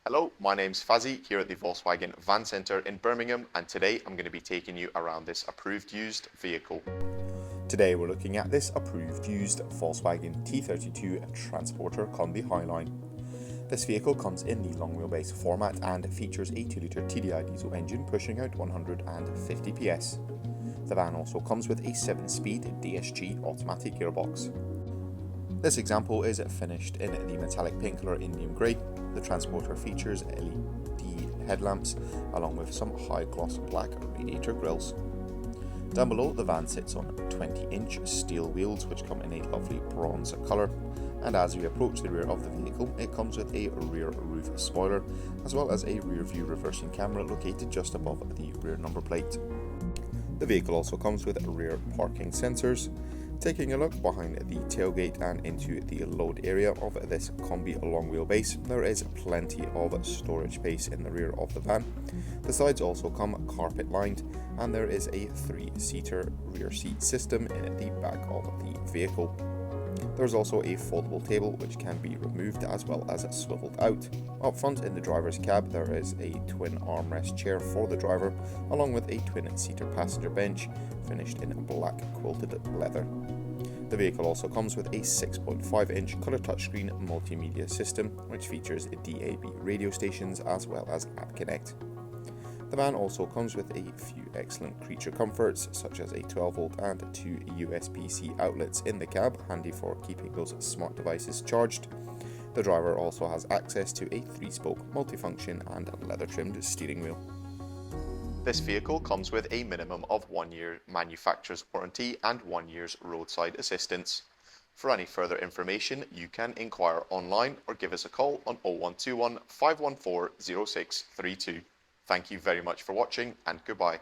Hello, my name's Fazzy here at the Volkswagen Van Centre in Birmingham, and today I'm going to be taking you around this approved used vehicle. Today we're looking at this approved used Volkswagen T32 Transporter Kombi Highline. This vehicle comes in the long wheelbase format and features a 2-litre TDI diesel engine pushing out 150 PS. The van also comes with a 7-speed DSG Automatic gearbox. This example is finished in the metallic paint colour Indium Grey. The Transporter features LED headlamps along with some high gloss black radiator grills. Down below, the van sits on 20-inch steel wheels which come in a lovely bronze colour, and as we approach the rear of the vehicle, it comes with a rear roof spoiler as well as a rear view reversing camera located just above the rear number plate. The vehicle also comes with rear parking sensors. Taking a look behind the tailgate and into the load area of this Kombi long wheelbase, there is plenty of storage space in the rear of the van. The sides also come carpet lined, and there is a 3-seater rear seat system in the back of the vehicle. There's also a foldable table which can be removed as well as swiveled out. Up front in the driver's cab there is a twin armrest chair for the driver along with a twin-seater passenger bench finished in black quilted leather. The vehicle also comes with a 6.5-inch colour touchscreen multimedia system which features DAB radio stations as well as App Connect. The van also comes with a few excellent creature comforts such as a 12V and 2 USB-C outlets in the cab, handy for keeping those smart devices charged. The driver also has access to a 3-spoke multifunction and leather-trimmed steering wheel. This vehicle comes with a minimum of 1 year manufacturer's warranty and 1 year's roadside assistance. For any further information, you can inquire online or give us a call on 0121 514 0632. Thank you very much for watching, and goodbye.